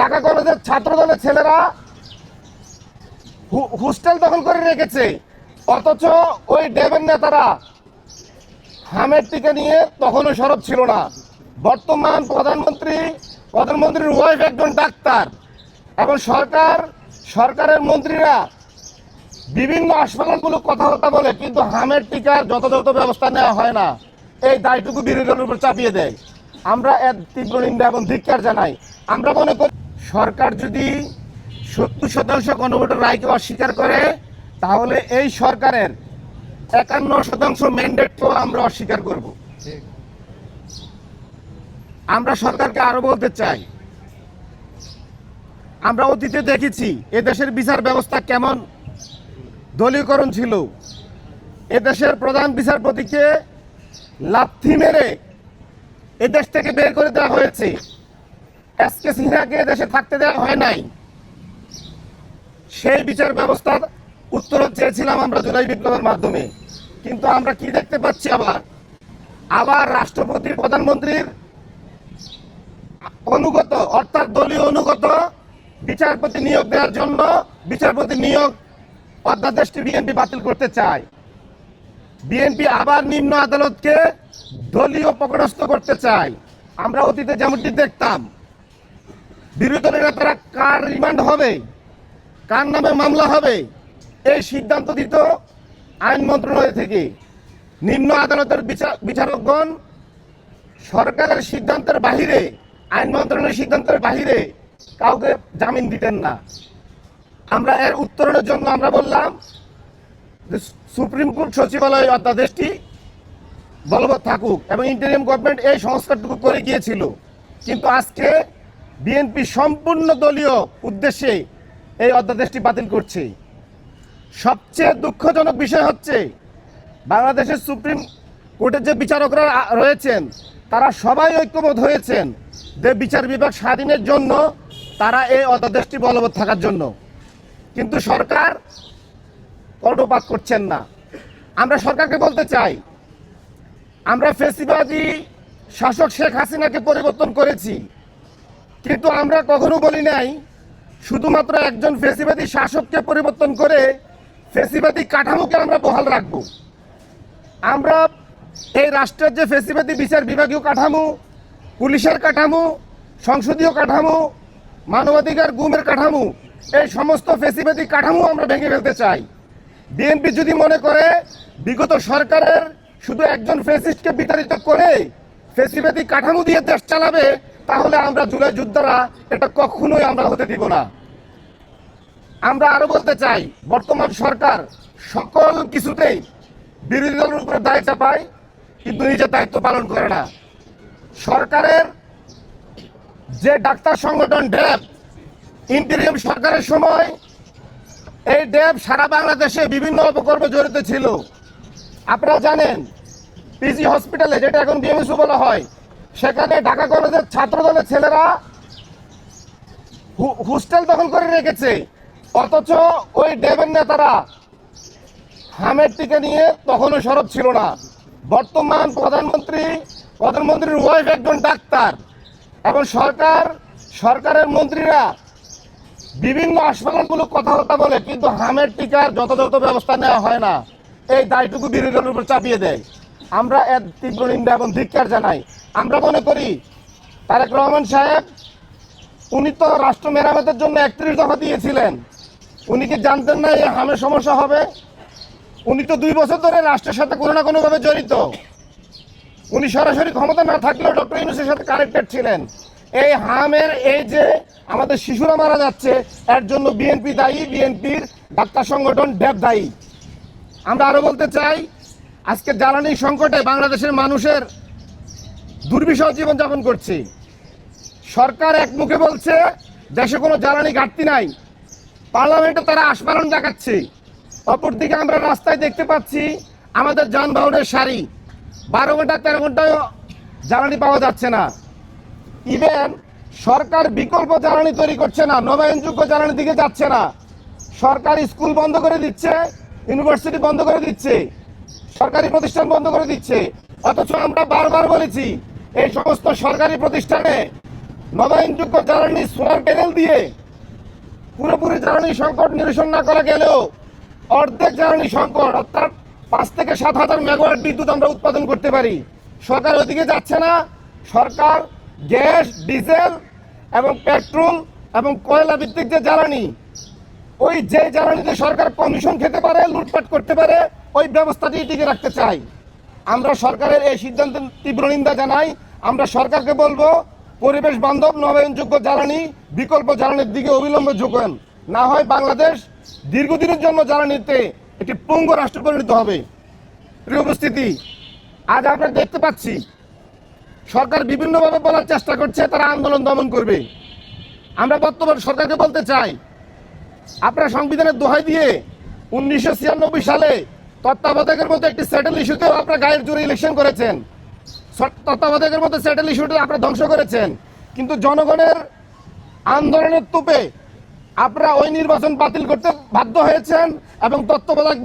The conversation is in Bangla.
ঢাকা কলেজের ছাত্র দলের ছেলেরা হোস্টেল দখল করে রেখেছে, অথচ ওই ড্যাবের নেতারা হামের টিকা নিয়ে তখনও সরব ছিল না। বর্তমান প্রধানমন্ত্রীর ওয়াইফ একজন ডাক্তার এবং সরকারের মন্ত্রীরা বিভিন্ন হাসপাতালগুলো কথাবার্তা বলে, কিন্তু হামের টিকার যথাযথ ব্যবস্থা নেওয়া হয় না। এই দায়টুকু বিরোধী দলের উপর চাপিয়ে দেয়। আমরা এর তীব্র নিন্দা এবং ধিক্কার জানাই। আমরা মনে করি সরকার যদি 70% গণভোটের রায়কে অস্বীকার করে, তাহলে এই সরকারের 51% ম্যান্ডেটকেও আমরা অস্বীকার করব। আমরা সরকারকে আরো বলতে চাই, আমরা অতীতে দেখেছি এদেশের বিচার ব্যবস্থা কেমন দলীয়করণ ছিল। এদেশের প্রধান বিচারপতিকে লাথি মেরে এদেশ থেকে বের করে দেওয়া হয়েছে। এসকে সিনহাকে দেশে থাকতে দেওয়া হয় নাই। সেই বিচার ব্যবস্থার উত্তরণ চেয়েছিলাম আমরা জুলাই বিপ্লবের মাধ্যমে, কিন্তু আমরা কি দেখতে পাচ্ছি, আবার রাষ্ট্রপতি প্রধানমন্ত্রীর অনুগত অর্থাৎ দলীয় অনুগত বিচারপতি নিয়োগ দেওয়ার জন্য বিচারপতি নিয়োগ অধ্যাদেশটি বিএনপি বাতিল করতে চায়। বিএনপি আবার নিম্ন আদালতকে দলীয় পকড়স্থ করতে চায়। আমরা অতীতে যেমনটি দেখতাম, বিরোধী দলের নেতারা কার রিমান্ড হবে, কার নামে মামলা হবে, এই সিদ্ধান্ত দিত আইন মন্ত্রণালয় থেকে। নিম্ন আদালতের বিচারকগণ সরকারের সিদ্ধান্তের বাহিরে, আইন মন্ত্রণালয়ের সিদ্ধান্তের বাহিরে কাউকে জামিন দিতেন না। আমরা এর উত্তরণের জন্য আমরা বললাম যে সুপ্রিম কোর্ট সচিবালয় অধ্যাদেশটি বলবৎ থাকুক এবং ইন্টারিম গভর্নমেন্ট এই সংস্কারটুকু করে গিয়েছিল। কিন্তু আজকে বিএনপি সম্পূর্ণ দলীয় উদ্দেশ্যে এই অধ্যাদেশটি বাতিল করছে। সবচেয়ে দুঃখজনক বিষয় হচ্ছে, বাংলাদেশের সুপ্রিম কোর্টের যে বিচারকরা রয়েছেন তারা সবাই ঐক্যমত হয়েছেন যে বিচার বিভাগ স্বাধীনের জন্য, তারা এই অধ্যাদেশটি বলবৎ থাকার জন্য। কিন্তু সরকার কর্ণপাত করছেন না। আমরা সরকারকে বলতে চাই, আমরা ফ্যাসিবাদী শাসক শেখ হাসিনাকে পরিবর্তন করেছি, কিন্তু আমরা কখনো বলি নাই শুধুমাত্র একজন ফ্যাসিবাদী শাসককে পরিবর্তন করে ফ্যাসিবাদী কাঠামোকে আমরা বহাল রাখব। আমরা এই রাষ্ট্রের যে ফ্যাসিবাদী বিচার বিভাগীয় কাঠামো, পুলিশের কাঠামো, সংসদীয় কাঠামো, মানবাধিকার গুমের কাঠামো, এই সমস্ত ফ্যাসিবাদী কাঠামো আমরা ভেঙে ফেলতে চাই। বিএনপি যদি মনে করে বিগত সরকারের শুধু একজন ফ্যাসিস্টকে বিতাড়িত করে ফ্যাসিবাদী কাঠামো দিয়ে দেশ চালাবে, তাহলে আমরা জুলাই যোদ্ধারা এটা কখনোই আমরা হতে দিব না। আমরা আরো বলতে চাই, বর্তমান সরকার সকল কিছুতেই বিরোধী দলের উপরে দায় চাপায়, কিন্তু নিজের দায়িত্ব পালন করে না। সরকারের যে ডাক্তার সংগঠন ড্যাব, ইন্টারিম সরকারের সময় এই ড্যাব সারা বাংলাদেশে বিভিন্ন অপকর্মে জড়িত ছিল। আপনারা জানেন, পিজি হসপিটালে, যেটা এখন বিএমএসইউ বলা হয়, সেখানে ঢাকা কলেজের ছাত্র দলের ছেলেরা হোস্টেল দখল করে রেখেছে, অথচ ওই ড্যাবের নেতারা হামের টিকা নিয়ে তখনও সরব ছিল না। বর্তমান প্রধানমন্ত্রীর ওয়াইফ একজন ডাক্তার এবং সরকারের মন্ত্রীরা বিভিন্ন হাসপাতালগুলো কথাবার্তা বলে, কিন্তু হামের টিকার যথাযথ ব্যবস্থা নেওয়া হয় না। এই দায়টুকু বিরোধী দলের উপর চাপিয়ে দেয়। আমরা এর তীব্র নিন্দা এবং ধিক্কার জানাই। আমরা মনে করি তারেক রহমান সাহেব, উনি তো রাষ্ট্র মেরামতের জন্য 31 দফা দিয়েছিলেন। উনি কি জানতেন না এই হামের সমস্যা হবে? উনি তো 2 বছর ধরে রাষ্ট্রের সাথে কোনো না কোনোভাবে জড়িত। উনি সরাসরি ক্ষমতা না থাকলেও ডক্টর ইউনূসের সাথে কানেক্টেড ছিলেন। এই হামের, এই যে আমাদের শিশুরা মারা যাচ্ছে, এর জন্য বিএনপি দায়ী, বিএনপির ডাক্তার সংগঠন ড্যাব দায়ী। আমরা আরো বলতে চাই, আজকে জ্বালানি সংকটে বাংলাদেশের মানুষের দুর্বিষহ জীবনযাপন করছে। সরকার এক মুখে বলছে দেশে কোনো জ্বালানি ঘাটতি নাই, পার্লামেন্টে তারা আস্ফালন দেখাচ্ছে। অপরদিকে আমরা রাস্তায় দেখতে পাচ্ছি আমাদের যানবাহনের সারি, 12 ঘন্টা 13 ঘন্টায় জ্বালানি পাওয়া যাচ্ছে না। ইভেন সরকার বিকল্প জ্বালানি তৈরি করছে না, নবায়নযোগ্য জ্বালানির দিকে যাচ্ছে না। সরকার স্কুল বন্ধ করে দিচ্ছে, ইউনিভার্সিটি বন্ধ করে দিচ্ছে, সরকারি প্রতিষ্ঠান বন্ধ করে দিচ্ছে। অথচ আমরা বারবার বলেছি এই সমস্ত সরকারি প্রতিষ্ঠানে নবায়নযোগ্য জ্বালানি সোলার প্যানেল দিয়ে পুরোপুরি জ্বালানি সংকট নিরসন না করা গেলেও অর্ধেক জ্বালানি সংকট অর্থাৎ 5 থেকে 7,000 মেগাওয়াট বিদ্যুৎ আমরা উৎপাদন করতে পারি। সরকার ওদিকে যাচ্ছে না। সরকার গ্যাস, ডিজেল এবং পেট্রোল এবং কয়লা ভিত্তিক যে জ্বালানি, ওই যে জ্বালানিতে সরকার কমিশন খেতে পারে, লুটপাট করতে পারে, ওই ব্যবস্থাটি টিকে রাখতে চাই। আমরা সরকারের এই সিদ্ধান্তের তীব্র নিন্দা জানাই। আমরা সরকারকে বলবো, পরিবেশ বান্ধব নবায়নযোগ্য জ্বালানি, বিকল্প জ্বালানির দিকে অবিলম্বে ঝুঁকেন, না হয় বাংলাদেশ দীর্ঘদিনের জন্য জ্বালানিতে একটি পঙ্গু রাষ্ট্র পরিণত হবে। প্রিয় উপস্থিতি, আজ আমরা দেখতে পাচ্ছি সরকার বিভিন্নভাবে বলার চেষ্টা করছে তারা আন্দোলন দমন করবে। আমরা বর্তমান সরকারকে বলতে চাই, আপনারা সংবিধানের দোহাই দিয়ে 1996 সালে তত্ত্বাবধায়কের মতো একটি সেটেল ইস্যুতেও আপনারা গায়ের জোরে ইলেকশন করেছেন। তত্ত্বাবধায়কের মতো সেটেল ইস্যুটা আপনারা ধ্বংস করেছেন, কিন্তু জনগণের আন্দোলনের তোপে আপনারা ওই নির্বাচন বাতিল করতে বাধ্য হয়েছেন এবং তত্ত্বাবধায়ক